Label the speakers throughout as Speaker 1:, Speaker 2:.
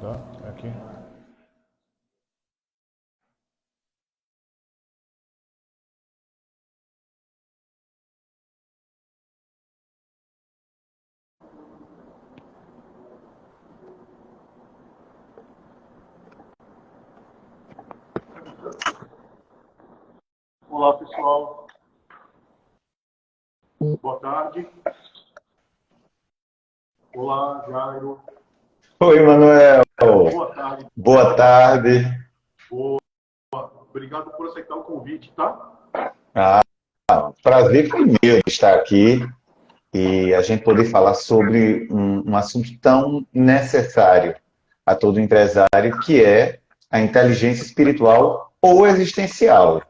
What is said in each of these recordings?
Speaker 1: Tá? Aqui. Olá, pessoal. Boa tarde. Olá, Jairo.
Speaker 2: Oi, Manuel.
Speaker 1: Boa tarde.
Speaker 2: Boa tarde.
Speaker 1: Boa. Obrigado por aceitar o convite, tá?
Speaker 2: Prazer foi meu de estar aqui e a gente poder falar sobre um assunto tão necessário a todo empresário, que é a inteligência espiritual ou existencial.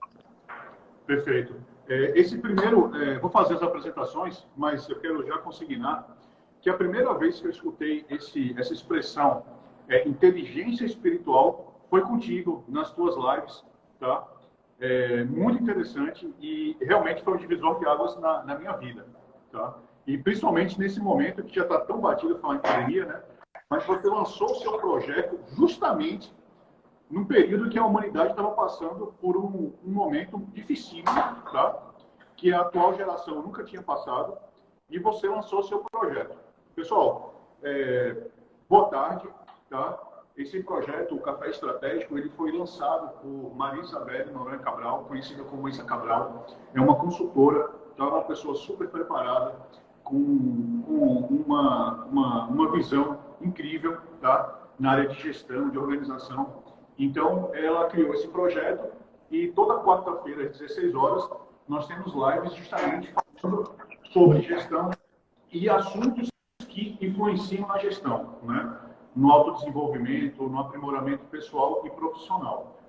Speaker 1: Perfeito. Esse primeiro, vou fazer as apresentações, mas eu quero já consignar que a primeira vez que eu escutei essa expressão, inteligência espiritual, foi contigo, nas tuas lives, tá? Muito interessante e realmente foi um divisor de águas na minha vida, tá? E principalmente nesse momento que já está tão batido falar em pandemia, né? Mas você lançou o seu projeto justamente num período que a humanidade estava passando por um momento dificílimo, tá? Que a atual geração nunca tinha passado, e você lançou seu projeto. Pessoal, boa tarde, tá? Esse projeto, o Café Estratégico, ele foi lançado por Maria Isabel Noronha Cabral, conhecida como Isa Cabral. É uma consultora, tá? Uma pessoa super preparada, com uma visão incrível, tá? Na área de gestão, de organização. Então, ela criou esse projeto e toda quarta-feira, às 16 horas, nós temos lives justamente falando sobre gestão e assuntos que influenciam na gestão, né? No autodesenvolvimento, no aprimoramento pessoal e profissional.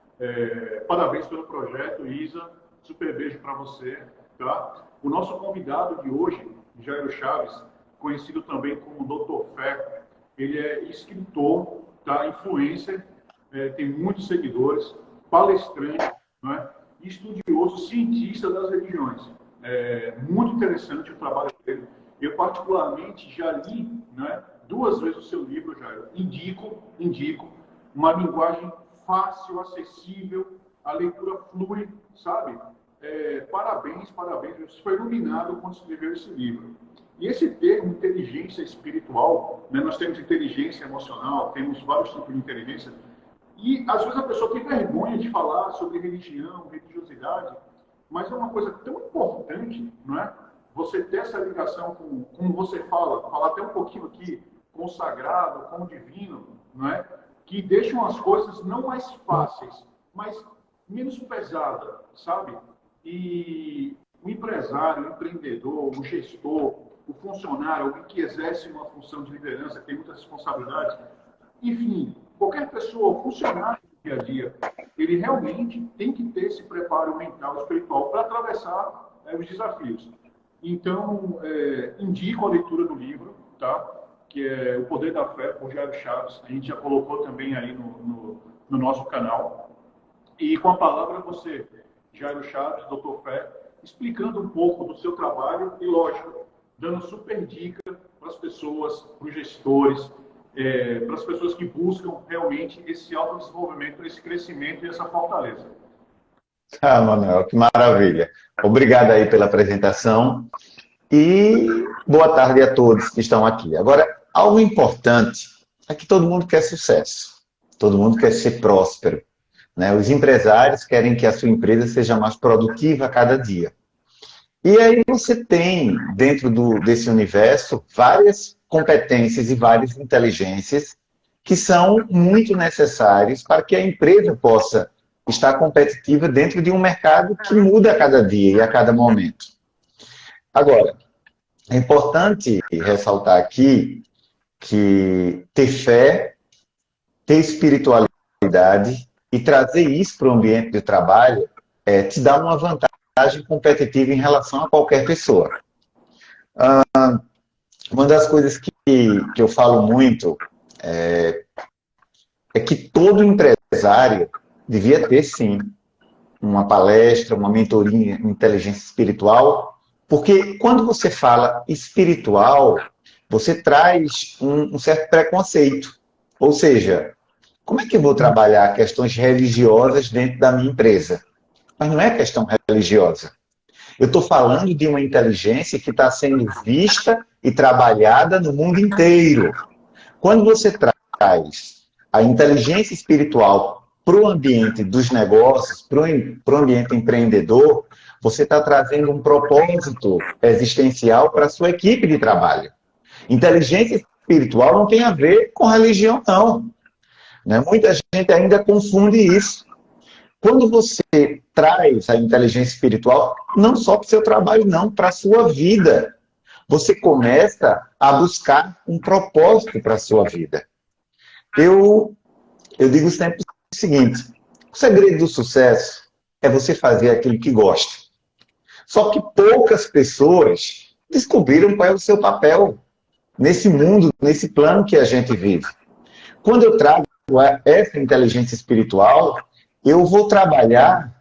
Speaker 1: Parabéns pelo projeto, Isa. Super beijo para você. Tá? O nosso convidado de hoje, Jairo Chaves, conhecido também como Dr. Fé, ele é escritor, tá? Influencer, tem muitos seguidores, palestrante, né? Estudioso, cientista das religiões. Muito interessante o trabalho dele. Eu, particularmente, já li, né, 2 vezes o seu livro, Jairo. Indico. Uma linguagem fácil, acessível, a leitura flui, sabe? Parabéns. Você foi iluminado quando escreveu esse livro. E esse termo, inteligência espiritual, né, nós temos inteligência emocional, temos vários tipos de inteligência, e às vezes a pessoa tem vergonha de falar sobre religião, religiosidade, mas é uma coisa tão importante, não é? Você ter essa ligação com, como você falar até um pouquinho aqui, com o sagrado, com o divino, não é? Que deixam as coisas não mais fáceis, mas menos pesadas, sabe? E o empresário, o empreendedor, o gestor, o funcionário, alguém que exerce uma função de liderança, que tem muitas responsabilidades, enfim, qualquer pessoa, funcionário do dia a dia, ele realmente tem que ter esse preparo mental, espiritual, para atravessar os desafios. Então, indico a leitura do livro, tá? Que é O Poder da Fé, por Jairo Chaves. A gente já colocou também aí no nosso canal. E com a palavra você, Jairo Chaves, Dr. Fé, explicando um pouco do seu trabalho e, lógico, dando super dica para as pessoas, para os gestores, para as pessoas que buscam realmente esse autodesenvolvimento, esse crescimento e essa fortaleza.
Speaker 2: Manuel, que maravilha. Obrigado aí pela apresentação e boa tarde a todos que estão aqui. Agora, algo importante é que todo mundo quer sucesso, todo mundo quer ser próspero, né? Os empresários querem que a sua empresa seja mais produtiva a cada dia. E aí você tem, dentro desse universo, várias competências e várias inteligências que são muito necessárias para que a empresa possa estar competitiva dentro de um mercado que muda a cada dia e a cada momento. Agora, é importante ressaltar aqui que ter fé, ter espiritualidade e trazer isso para o ambiente de trabalho te dá uma vantagem competitiva em relação a qualquer pessoa. Uma das coisas que eu falo muito é que todo empresário devia ter, sim, uma palestra, uma mentoria em inteligência espiritual, porque quando você fala espiritual, você traz um certo preconceito. Ou seja, como é que eu vou trabalhar questões religiosas dentro da minha empresa? Mas não é questão religiosa. Eu estou falando de uma inteligência que está sendo vista e trabalhada no mundo inteiro. Quando você traz a inteligência espiritual para o ambiente dos negócios, para o ambiente empreendedor, você está trazendo um propósito existencial para a sua equipe de trabalho. Inteligência espiritual não tem a ver com religião, não. Né? Muita gente ainda confunde isso. Quando você traz a inteligência espiritual, não só para o seu trabalho, não, para a sua vida. Você começa a buscar um propósito para a sua vida. Eu digo sempre o seguinte, o segredo do sucesso é você fazer aquilo que gosta. Só que poucas pessoas descobriram qual é o seu papel nesse mundo, nesse plano que a gente vive. Quando eu trago essa inteligência espiritual, eu vou trabalhar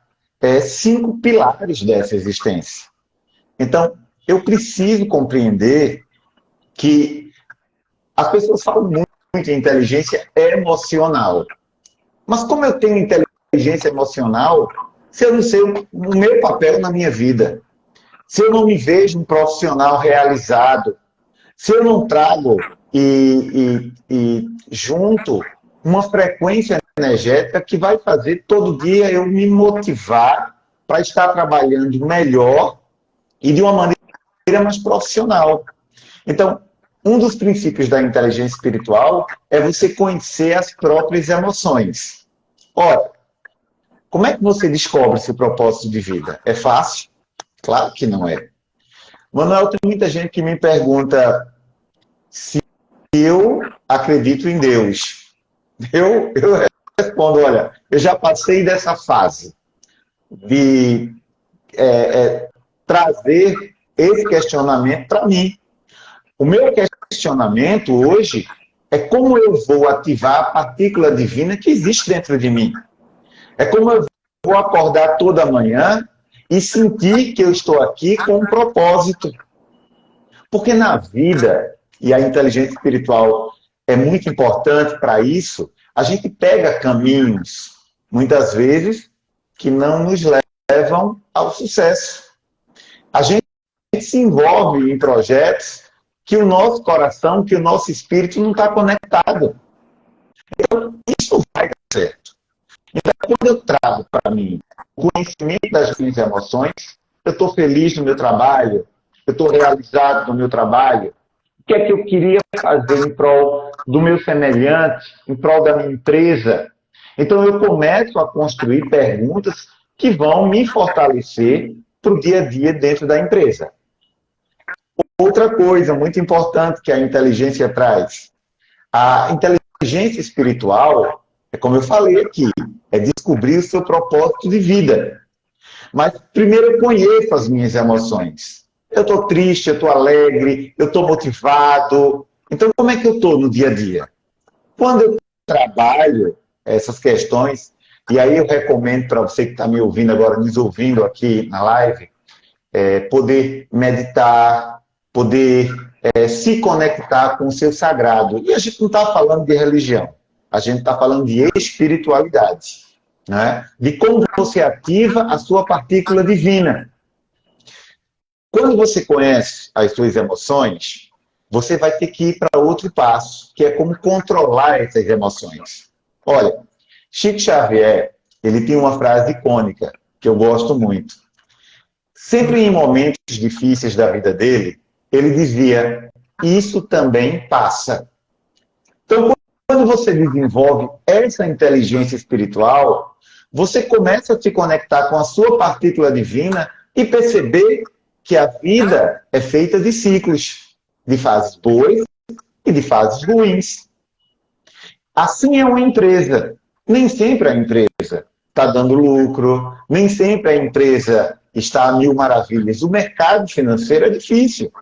Speaker 2: 5 pilares dessa existência. Então, eu preciso compreender que as pessoas falam muito em inteligência emocional. Mas como eu tenho inteligência emocional, se eu não sei o meu papel na minha vida, se eu não me vejo um profissional realizado, se eu não trago e junto uma frequência energética que vai fazer todo dia eu me motivar para estar trabalhando melhor e de uma maneira mais profissional. Então, um dos princípios da inteligência espiritual é você conhecer as próprias emoções. Ora, como é que você descobre seu propósito de vida? É fácil? Claro que não é. Manuel, tem muita gente que me pergunta se eu acredito em Deus. Eu respondo, olha, eu já passei dessa fase de trazer esse questionamento para mim. O meu questionamento hoje é como eu vou ativar a partícula divina que existe dentro de mim. É como eu vou acordar toda manhã e sentir que eu estou aqui com um propósito. Porque na vida, e a inteligência espiritual é muito importante para isso, a gente pega caminhos, muitas vezes, que não nos levam ao sucesso. A gente se envolve em projetos que o nosso coração, que o nosso espírito não está conectado. Então, isso vai dar certo. Então, quando eu trago para mim o conhecimento das minhas emoções, eu estou feliz no meu trabalho, eu estou realizado no meu trabalho, o que é que eu queria fazer em prol do meu semelhante, em prol da minha empresa? Então, eu começo a construir perguntas que vão me fortalecer para o dia a dia dentro da empresa. Outra coisa muito importante que a inteligência traz. A inteligência espiritual, é como eu falei aqui, é descobrir o seu propósito de vida. Mas primeiro eu conheço as minhas emoções. Eu estou triste, eu estou alegre, eu estou motivado. Então, como é que eu estou no dia a dia? Quando eu trabalho essas questões, e aí eu recomendo para você que está me ouvindo agora, nos ouvindo aqui na live, poder meditar, poder se conectar com o seu sagrado. E a gente não está falando de religião, a gente está falando de espiritualidade, né? De como você ativa a sua partícula divina. Quando você conhece as suas emoções, você vai ter que ir para outro passo, que é como controlar essas emoções. Olha, Chico Xavier, ele tinha uma frase icônica, que eu gosto muito. Sempre em momentos difíceis da vida dele, ele dizia, isso também passa. Então, quando você desenvolve essa inteligência espiritual, você começa a se conectar com a sua partícula divina e perceber que a vida é feita de ciclos, de fases boas e de fases ruins. Assim é uma empresa. Nem sempre a empresa está dando lucro, nem sempre a empresa está a mil maravilhas. O mercado financeiro é difícil.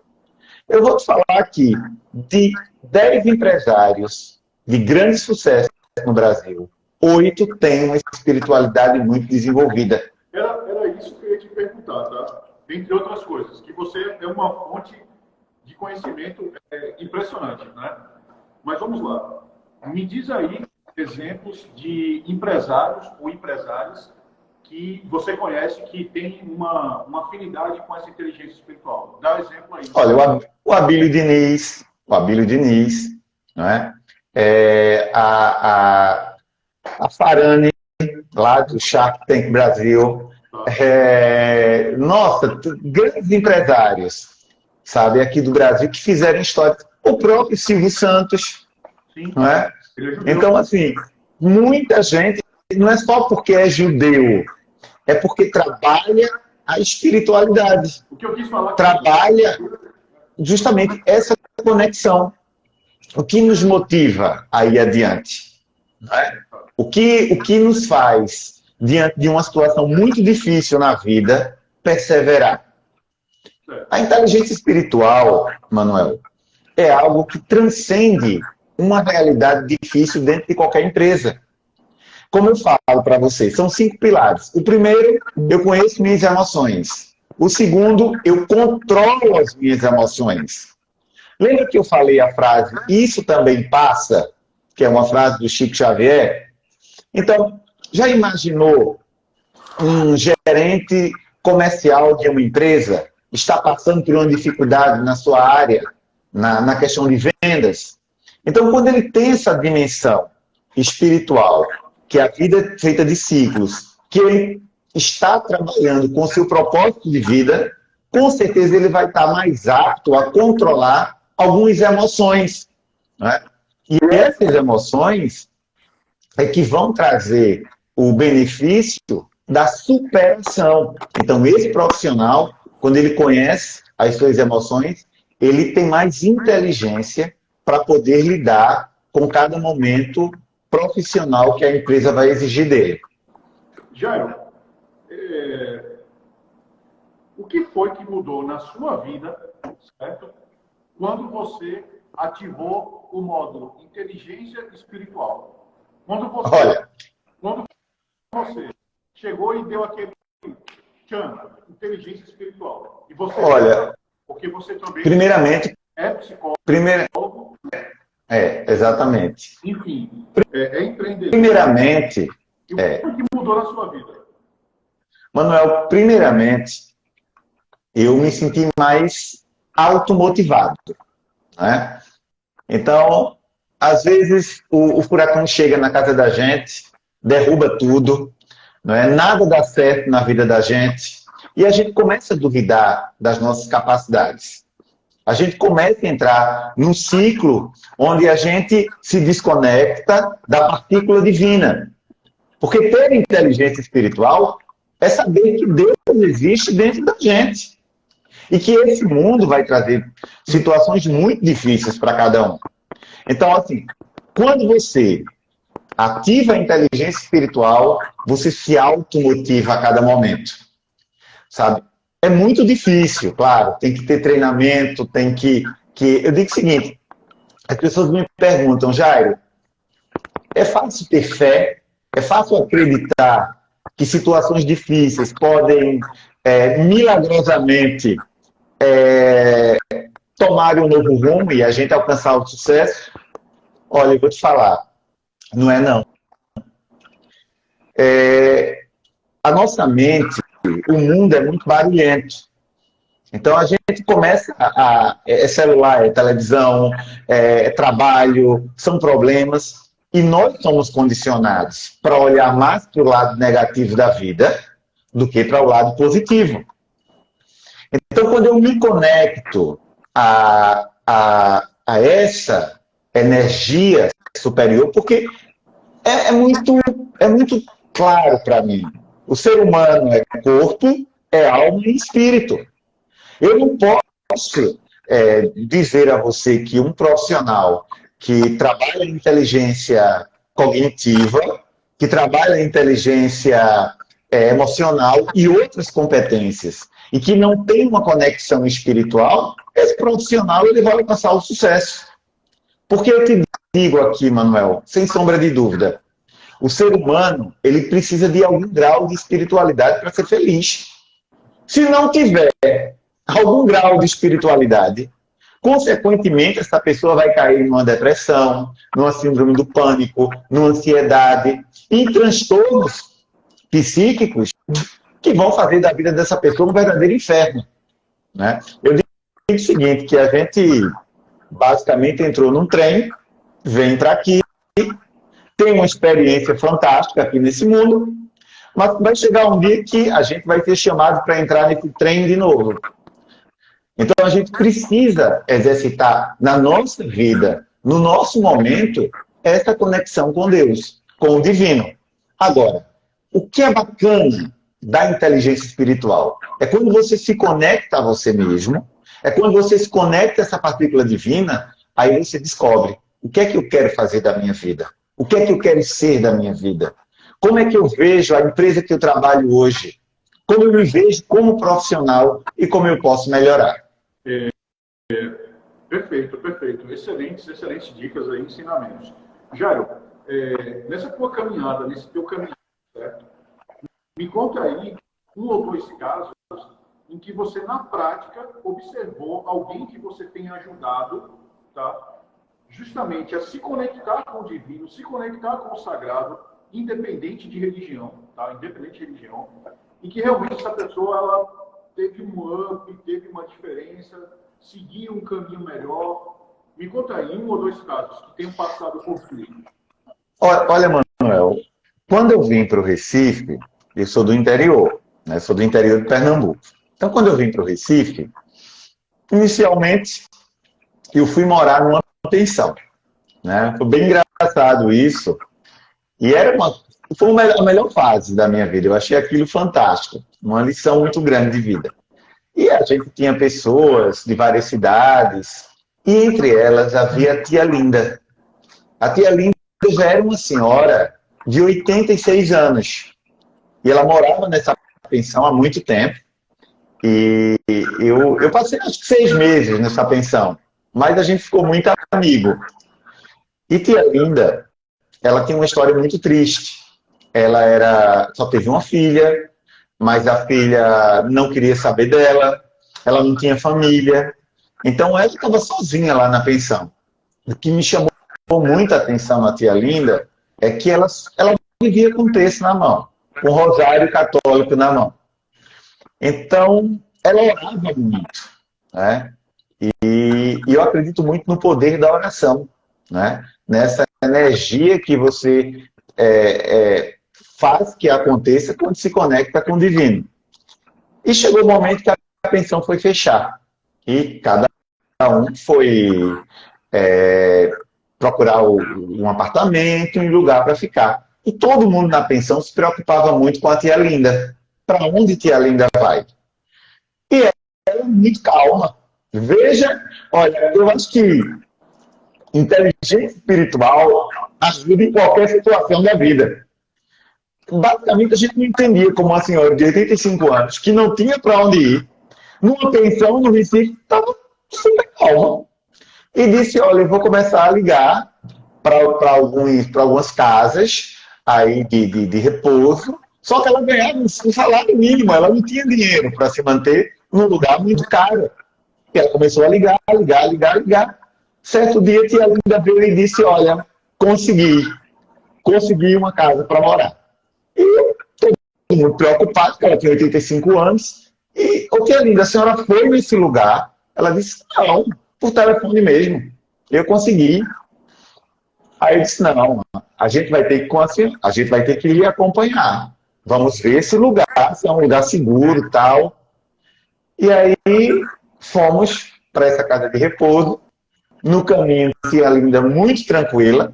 Speaker 2: Eu vou te falar aqui, de 10 empresários de grande sucesso no Brasil, 8 têm uma espiritualidade muito desenvolvida.
Speaker 1: Era isso que eu ia te perguntar, tá? Entre outras coisas, que você é uma fonte de conhecimento impressionante, né? Mas vamos lá. Me diz aí exemplos de empresários ou empresárias que você conhece que tem uma afinidade com essa inteligência espiritual. Dá um exemplo aí.
Speaker 2: Olha, o Abílio Diniz, não é? A Farane, lá do Shark Tank Brasil. Nossa, grandes empresários, sabe, aqui do Brasil, que fizeram história. O próprio Silvio Santos, sim, não é? Então, assim, muita gente, não é só porque é judeu, é porque trabalha a espiritualidade.
Speaker 1: O que eu quis falar
Speaker 2: trabalha justamente essa conexão. O que nos motiva a ir adiante? Não é? O que nos faz, diante de uma situação muito difícil na vida, perseverar? A inteligência espiritual, Manuel, é algo que transcende uma realidade difícil dentro de qualquer empresa. Como eu falo para vocês, são 5 pilares. O primeiro, eu conheço minhas emoções. O segundo, eu controlo as minhas emoções. Lembra que eu falei a frase, isso também passa, que é uma frase do Chico Xavier? Então, já imaginou um gerente comercial de uma empresa está passando por uma dificuldade na sua área, na questão de vendas? Então, quando ele tem essa dimensão espiritual, que a vida é feita de ciclos, que ele está trabalhando com o seu propósito de vida, com certeza ele vai estar mais apto a controlar algumas emoções. Né? E essas emoções é que vão trazer o benefício da superação. Então, esse profissional, quando ele conhece as suas emoções, ele tem mais inteligência para poder lidar com cada momento profissional que a empresa vai exigir dele.
Speaker 1: Jairo, o que foi que mudou na sua vida, certo? Quando você ativou o módulo inteligência espiritual? Quando você chegou e deu aquele chama, inteligência espiritual. E você, porque você também
Speaker 2: primeiramente,
Speaker 1: é psicólogo.
Speaker 2: Exatamente.
Speaker 1: Enfim, é empreendedor.
Speaker 2: Primeiramente,
Speaker 1: e o que mudou na sua vida?
Speaker 2: Manuel, primeiramente, eu me senti mais automotivado, né? Então, às vezes, o furacão chega na casa da gente, derruba tudo, não é? Nada dá certo na vida da gente, e a gente começa a duvidar das nossas capacidades. A gente começa a entrar num ciclo onde a gente se desconecta da partícula divina. Porque ter inteligência espiritual é saber que Deus existe dentro da gente. E que esse mundo vai trazer situações muito difíceis para cada um. Então, assim, quando você ativa a inteligência espiritual, você se automotiva a cada momento. Sabe? É muito difícil, claro, tem que ter treinamento, tem que... Eu digo o seguinte, as pessoas me perguntam, Jairo, é fácil ter fé? É fácil acreditar que situações difíceis podem milagrosamente tomar um novo rumo e a gente alcançar o sucesso? Olha, eu vou te falar, não é não. A nossa mente, o mundo é muito barulhento. Então a gente começa é celular, é televisão, é trabalho, são problemas, e nós somos condicionados para olhar mais para o lado negativo da vida do que para o lado positivo. Então, quando eu me conecto a essa energia superior, porque é muito claro para mim. O ser humano é corpo, é alma e espírito. Eu não posso dizer a você que um profissional que trabalha em inteligência cognitiva, que trabalha em inteligência emocional e outras competências, e que não tem uma conexão espiritual, esse profissional ele vai alcançar o sucesso. Porque eu te digo aqui, Manuel, sem sombra de dúvida, o ser humano ele precisa de algum grau de espiritualidade para ser feliz. Se não tiver algum grau de espiritualidade, Consequentemente, essa pessoa vai cair numa depressão, numa síndrome do pânico, numa ansiedade, em transtornos psíquicos que vão fazer da vida dessa pessoa um verdadeiro inferno, né? Eu digo o seguinte, que a gente basicamente entrou num trem, vem para aqui, tem uma experiência fantástica aqui nesse mundo, mas vai chegar um dia que a gente vai ser chamado para entrar nesse trem de novo. Então a gente precisa exercitar na nossa vida, no nosso momento, essa conexão com Deus, com o divino. Agora, o que é bacana da inteligência espiritual é quando você se conecta a você mesmo, é quando você se conecta a essa partícula divina, aí você descobre o que é que eu quero fazer da minha vida, o que é que eu quero ser da minha vida, como é que eu vejo a empresa que eu trabalho hoje, como eu me vejo como profissional e como eu posso melhorar.
Speaker 1: Perfeito, perfeito. Excelentes dicas aí, ensinamentos. Jairo, nessa tua caminhada, nesse teu caminho, certo? Me conta aí um ou dois casos em que você, na prática, observou alguém que você tenha ajudado, tá? Justamente a se conectar com o divino, se conectar com o sagrado, independente de religião, tá? Independente de religião, e que realmente essa pessoa ela teve um up, teve uma diferença, seguiu um caminho melhor. Me conta aí um ou dois casos que tenham passado por tudo.
Speaker 2: Olha, Manuel, quando eu vim para o Recife, eu sou do interior, né? Sou do interior de Pernambuco. Então, quando eu vim para o Recife, inicialmente, eu fui morar numa pensão, né? Foi bem engraçado isso. E foi a melhor fase da minha vida. Eu achei aquilo fantástico. Uma lição muito grande de vida. E a gente tinha pessoas de várias cidades. E entre elas havia a tia Linda. A tia Linda já era uma senhora de 86 anos. E ela morava nessa pensão há muito tempo. E eu passei acho que 6 meses nessa pensão. Mas a gente ficou muito amigo. E tia Linda, ela tem uma história muito triste. Ela só teve uma filha, mas a filha não queria saber dela, ela não tinha família. Então ela estava sozinha lá na pensão. O que me chamou muita atenção na tia Linda é que ela vivia com um terço na mão, com um rosário católico na mão. Então, ela orava muito, né? E eu acredito muito no poder da oração, né? Nessa energia que você faz que aconteça quando se conecta com o divino. E chegou o momento que a pensão foi fechar. E cada um foi procurar um apartamento, um lugar para ficar. E todo mundo na pensão se preocupava muito com a tia Linda. Para onde tia Linda vai? E ela é muito calma. Veja, olha, eu acho que inteligência espiritual ajuda em qualquer situação da vida. Basicamente, a gente não entendia como uma senhora de 85 anos, que não tinha para onde ir, numa pensão no Recife, estava super calma. E disse, olha, eu vou começar a ligar para algumas casas aí de repouso, só que ela ganhava um salário mínimo, ela não tinha dinheiro para se manter num lugar muito caro. E ela começou a ligar. Certo dia, tia Linda veio e disse, olha, consegui uma casa para morar. E eu estou muito preocupado, porque ela tinha 85 anos. E, tia Linda, a senhora foi nesse lugar? Ela disse, não, por telefone mesmo. Eu consegui. Aí eu disse, não, a gente vai ter que lhe acompanhar. Vamos ver esse lugar, se é um lugar seguro e tal. E aí fomos para essa casa de repouso. No caminho, tia Linda muito tranquila.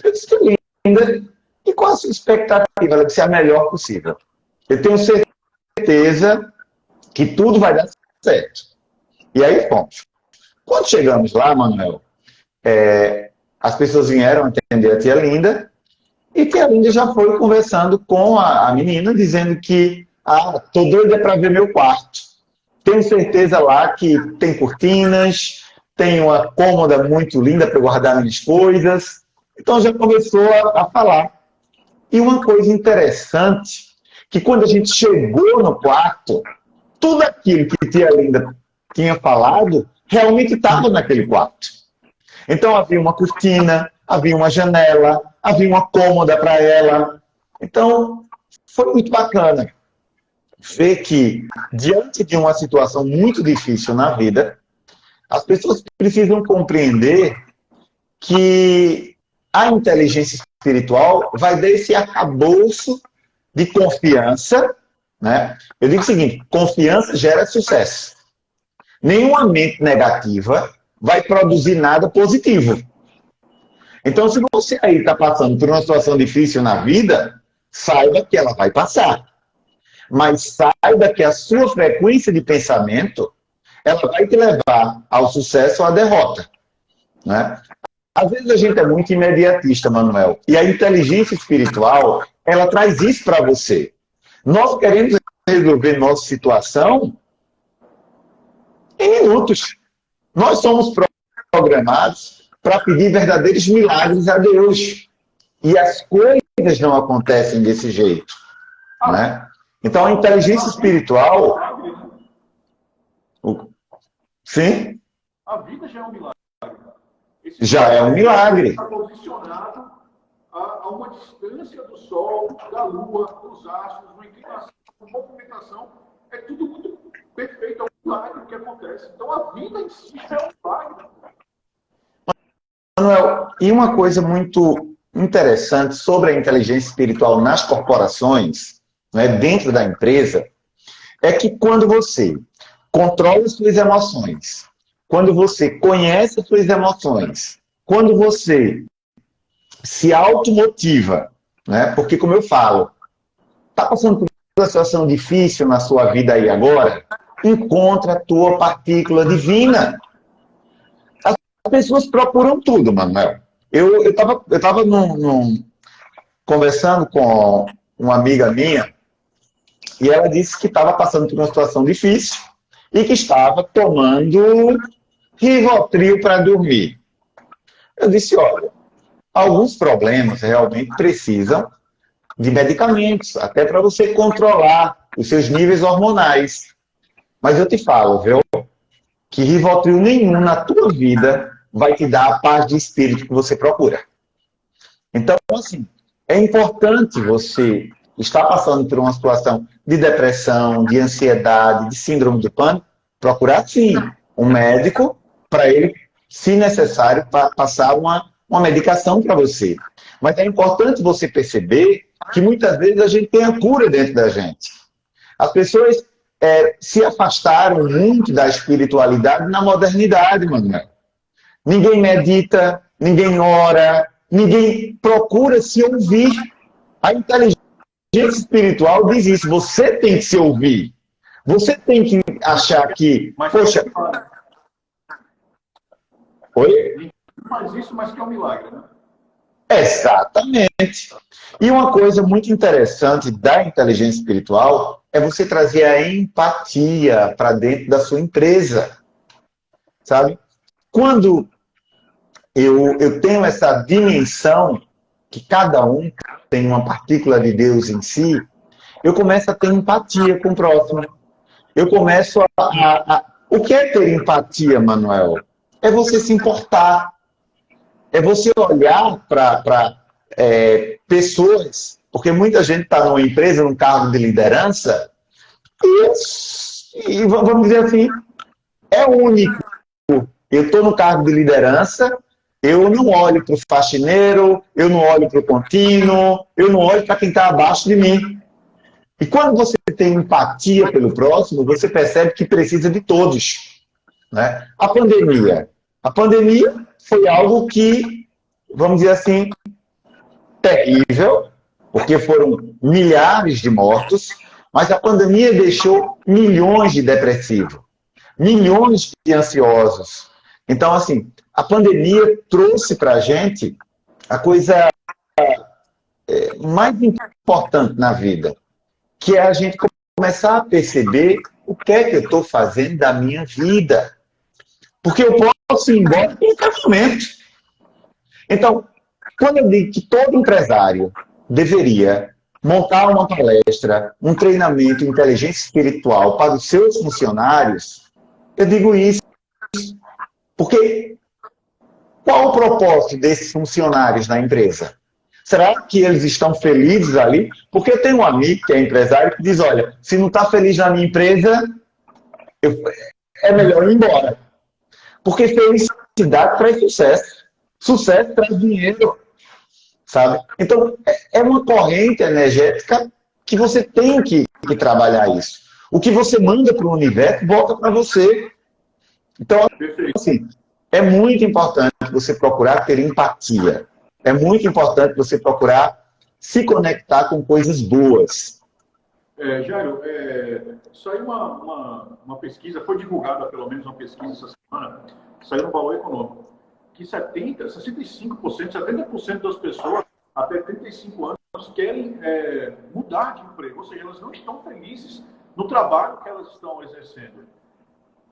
Speaker 2: Eu disse, tia Linda, e qual a sua expectativa? Ela disse, a melhor possível. Eu tenho certeza que tudo vai dar certo. E aí fomos. Quando chegamos lá, Manuel, as pessoas vieram atender a tia Linda, e tia Linda já foi conversando com a menina, dizendo que, tô doida para ver meu quarto. Tenho certeza lá que tem cortinas, tem uma cômoda muito linda para guardar minhas coisas. Então já começou a falar. E uma coisa interessante, que quando a gente chegou no quarto, tudo aquilo que tia Linda tinha falado realmente estava naquele quarto. Então havia uma cortina, havia uma janela, havia uma cômoda para ela. Então foi muito bacana ver que, diante de uma situação muito difícil na vida, as pessoas precisam compreender que a inteligência espiritual vai dar esse arcabouço de confiança, né? Eu digo o seguinte, confiança gera sucesso. Nenhuma mente negativa vai produzir nada positivo. Então, se você aí está passando por uma situação difícil na vida, saiba que ela vai passar. Mas saiba que a sua frequência de pensamento, ela vai te levar ao sucesso ou à derrota, né? Às vezes a gente é muito imediatista, Manuel, e a inteligência espiritual, ela traz isso para você. Nós queremos resolver nossa situação em minutos. Nós somos programados para pedir verdadeiros milagres a Deus. E as coisas não acontecem desse jeito, né? Então a inteligência espiritual... Sim?
Speaker 1: A vida já é um milagre.
Speaker 2: Já é um milagre.
Speaker 1: Está posicionado a uma distância do Sol, da Lua, dos astros, uma inclinação, uma movimentação. É tudo muito perfeito. É um milagre que acontece. Então a vida em si já é um milagre.
Speaker 2: Manuel, e uma coisa muito interessante sobre a inteligência espiritual nas corporações, né, dentro da empresa, é que quando você controla suas emoções, quando você conhece suas emoções, quando você se automotiva, né? Porque, como eu falo, está passando por uma situação difícil na sua vida aí agora, encontra a tua partícula divina. As pessoas procuram tudo, Manuel. Eu tava conversando com uma amiga minha e ela disse que estava passando por uma situação difícil e que estava tomando Rivotril para dormir. Eu disse, olha, alguns problemas realmente precisam de medicamentos, até para você controlar os seus níveis hormonais. Mas eu te falo, viu, que Rivotril nenhum na tua vida vai te dar a paz de espírito que você procura. Então, assim, é importante você estar passando por uma situação de depressão, de ansiedade, de síndrome do pânico, procurar, sim, um médico para ele, se necessário, passar uma medicação para você. Mas é importante você perceber que muitas vezes a gente tem a cura dentro da gente. As pessoas se afastaram muito da espiritualidade na modernidade, Manuel. Ninguém medita, ninguém ora, ninguém procura se ouvir. A inteligência espiritual diz isso, você tem que se ouvir. Você tem que achar que, poxa... Oi?
Speaker 1: Ninguém faz isso, mas que é um milagre, né?
Speaker 2: Exatamente. E uma coisa muito interessante da inteligência espiritual é você trazer a empatia para dentro da sua empresa. Sabe? Quando eu tenho essa dimensão que cada um tem uma partícula de Deus em si, eu começo a ter empatia com o próximo. Eu começo O que é ter empatia, Manuel? É você se importar. É você olhar para pessoas, porque muita gente está numa empresa, num cargo de liderança, e vamos dizer assim, é único. Eu estou no cargo de liderança, eu não olho para o faxineiro, eu não olho para o contínuo, eu não olho para quem está abaixo de mim. E quando você tem empatia pelo próximo, você percebe que precisa de todos, né? A pandemia foi algo que, vamos dizer assim, terrível, porque foram milhares de mortos, mas a pandemia deixou milhões de depressivos, milhões de ansiosos. Então, assim, a pandemia trouxe para a gente a coisa mais importante na vida, que é a gente começar a perceber o que é que eu estou fazendo da minha vida. Porque eu posso ir embora em qualquer momento. Então, quando eu digo que todo empresário deveria montar uma palestra, um treinamento de inteligência espiritual para os seus funcionários, eu digo isso Porque qual o propósito desses funcionários na empresa? Será que eles estão felizes ali? Porque eu tenho um amigo que é empresário que diz, olha, se não está feliz na minha empresa, é melhor ir embora. Porque felicidade traz sucesso. Sucesso traz dinheiro, sabe? Então, é uma corrente energética que você tem que trabalhar isso. O que você manda para o universo volta para você. Então, assim, é muito importante você procurar ter empatia. É muito importante você procurar se conectar com coisas boas.
Speaker 1: Jairo, saiu uma pesquisa, foi divulgada pelo menos uma pesquisa essa semana, saiu no Valor Econômico, que 65%, 70% das pessoas até 35 anos querem mudar de emprego, ou seja, elas não estão felizes no trabalho que elas estão exercendo.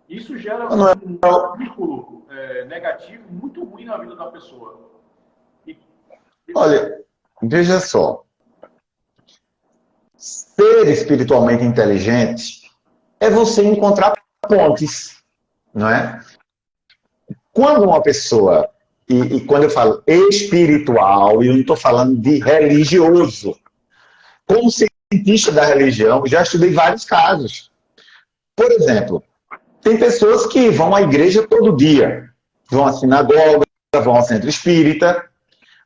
Speaker 1: Isso gera um vínculo negativo muito ruim na vida da pessoa.
Speaker 2: Olha, veja só. Ser espiritualmente inteligente é você encontrar pontes, não é? Quando uma pessoa, e quando eu falo espiritual, eu não estou falando de religioso. Como cientista da religião, já estudei vários casos. Por exemplo, tem pessoas que vão à igreja todo dia, vão à sinagoga, vão ao centro espírita,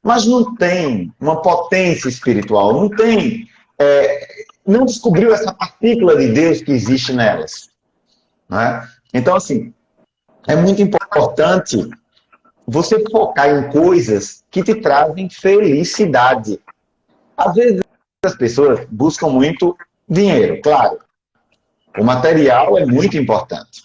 Speaker 2: mas não tem uma potência espiritual, não tem, não descobriu essa partícula de Deus que existe nelas. Não é? Então, assim, é muito importante você focar em coisas que te trazem felicidade. Às vezes as pessoas buscam muito dinheiro, claro. O material é muito importante.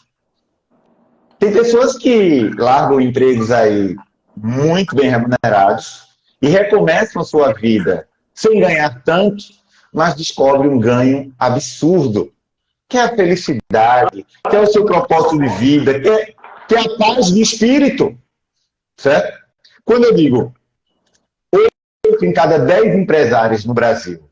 Speaker 2: Tem pessoas que largam empregos aí muito bem remunerados e recomeçam a sua vida sem ganhar tanto, mas descobrem um ganho absurdo, que é a felicidade, que é o seu propósito de vida, que é a paz do espírito. Certo? Quando eu digo 8 em cada 10 empresários no Brasil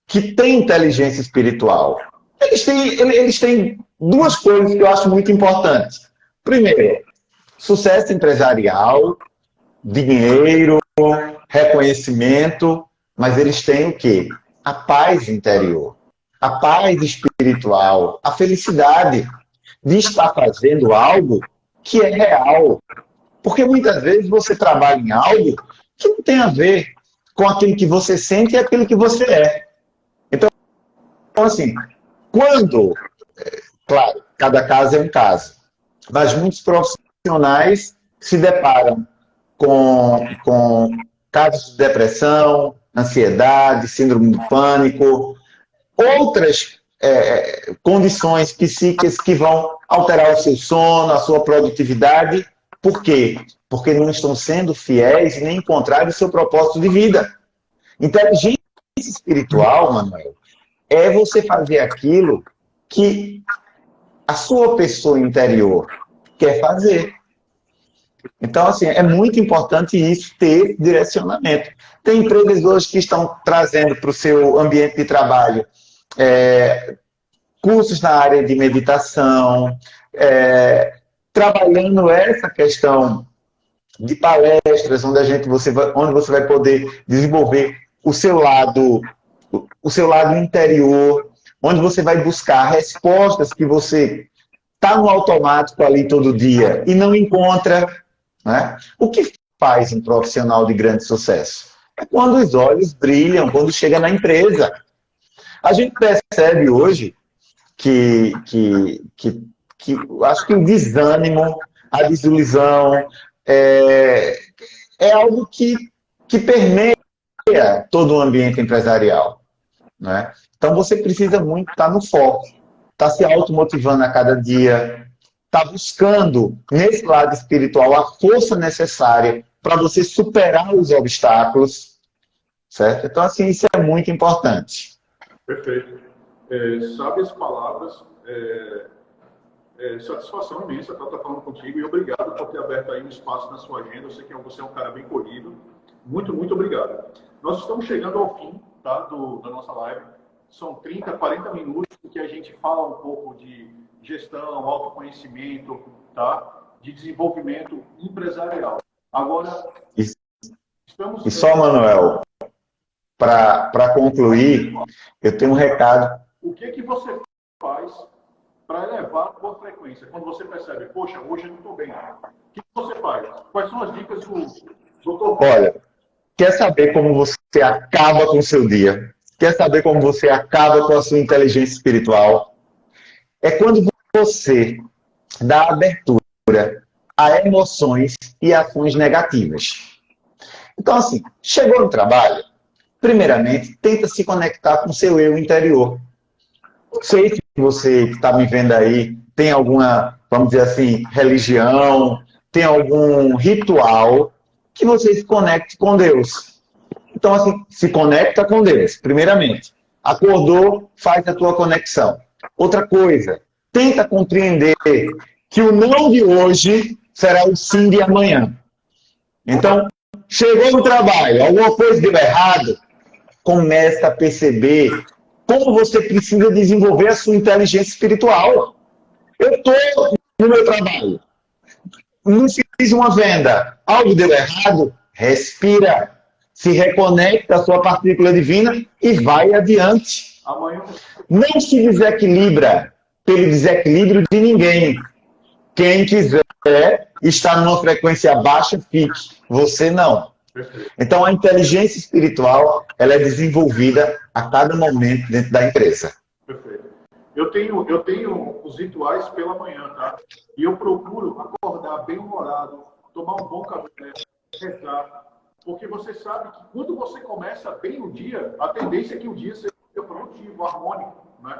Speaker 2: que têm inteligência espiritual, eles têm duas coisas que eu acho muito importantes. Primeiro, sucesso empresarial, dinheiro, reconhecimento, mas eles têm o quê? A paz interior, a paz espiritual, a felicidade de estar fazendo algo que é real. Porque muitas vezes você trabalha em algo que não tem a ver com aquilo que você sente e aquilo que você é. Então, assim, quando, claro, cada caso é um caso, mas muitos profissionais se deparam com casos de depressão, ansiedade, síndrome do pânico, outras condições psíquicas que vão alterar o seu sono, a sua produtividade. Por quê? Porque não estão sendo fiéis e nem encontraram o seu propósito de vida. Inteligência espiritual, Manuel, é você fazer aquilo que a sua pessoa interior quer fazer. Então, assim, é muito importante isso, ter direcionamento. Tem empresas hoje que estão trazendo para o seu ambiente de trabalho cursos na área de meditação, trabalhando essa questão de palestras, onde você vai poder desenvolver o seu lado interior, onde você vai buscar respostas que você está no automático ali todo dia e não encontra. Né? O que faz um profissional de grande sucesso? É quando os olhos brilham, quando chega na empresa. A gente percebe hoje que acho que o desânimo, a desilusão, é algo que permeia todo o ambiente empresarial. Né? Então você precisa muito estar no foco, estar se automotivando a cada dia, estar buscando, nesse lado espiritual, a força necessária para você superar os obstáculos. Certo? Então, assim, isso é muito importante.
Speaker 1: Perfeito. Sábias palavras, satisfação imensa estar falando contigo e obrigado por ter aberto aí um espaço na sua agenda. Eu sei que você é um cara bem corrido. Muito, muito obrigado. Nós estamos chegando ao fim, tá, da nossa live. São 30, 40 minutos em que a gente fala um pouco de gestão, autoconhecimento, tá? de desenvolvimento empresarial. Agora, estamos...
Speaker 2: E só, Manuel, para concluir, eu tenho um recado.
Speaker 1: O que você faz para elevar a sua frequência? Quando você percebe, poxa, hoje eu não estou bem. O que você faz? Quais são as dicas do doutor?
Speaker 2: Olha, quer saber como você acaba com o seu dia? Quer saber como você acaba com a sua inteligência espiritual? É quando você dá abertura a emoções e ações negativas. Então, assim, chegou no trabalho, primeiramente, tenta se conectar com o seu eu interior. Sei que você que está me vendo aí tem alguma, vamos dizer assim, religião, tem algum ritual que você se conecte com Deus. Então, assim, se conecta com Deus, primeiramente. Acordou, faz a tua conexão. Outra coisa, tenta compreender que o não de hoje será o sim de amanhã. Então, chegou no trabalho, alguma coisa deu errado, começa a perceber como você precisa desenvolver a sua inteligência espiritual. Eu estou no meu trabalho, não fiz uma venda, algo deu errado, respira, se reconecta à sua partícula divina e vai adiante. Não se desequilibra pelo desequilíbrio de ninguém. Quem quiser estar numa frequência baixa, fique. Você não. Então, a inteligência espiritual ela é desenvolvida a cada momento dentro da empresa.
Speaker 1: Perfeito. Eu tenho os rituais pela manhã, tá? E eu procuro acordar bem humorado, tomar um bom café, rezar. Porque você sabe que quando você começa bem o dia, a tendência é que o dia seja produtivo, harmônico, né?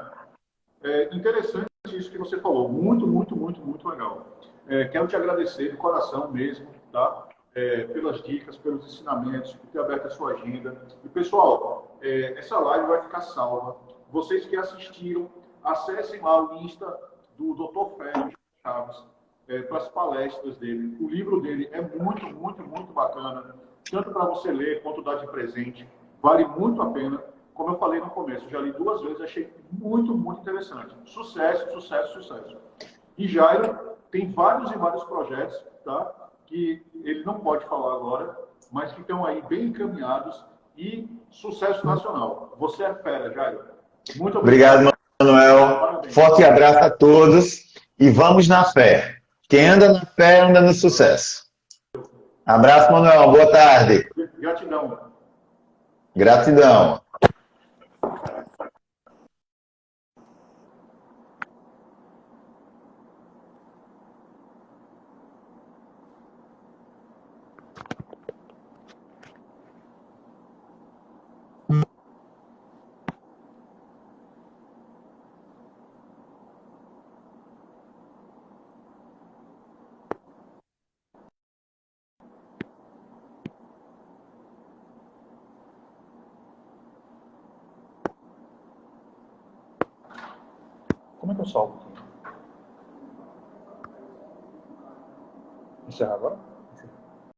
Speaker 1: É interessante isso que você falou. Muito, muito, muito, muito legal. Quero te agradecer de coração mesmo, tá? Pelas dicas, pelos ensinamentos, por ter aberto a sua agenda. E, pessoal, essa live vai ficar salva. Vocês que assistiram, acessem lá o Insta do Dr. Félix Chaves para as palestras dele. O livro dele é muito, muito, muito bacana, tanto para você ler quanto dar de presente. Vale muito a pena. Como eu falei no começo, eu já li 2 vezes, achei muito, muito interessante. Sucesso, sucesso, sucesso. E Jairo tem vários e vários projetos, tá? Que ele não pode falar agora, mas que estão aí bem encaminhados e sucesso nacional. Você é fera, Jairo. Muito obrigado.
Speaker 2: Obrigado, Manuel. Parabéns. Forte abraço a todos e vamos na fé. Quem anda na fé, anda no sucesso. Abraço, Manuel. Boa tarde.
Speaker 1: Gratidão.
Speaker 2: Gratidão.
Speaker 1: Como é que eu salvo aqui? Encerrar agora?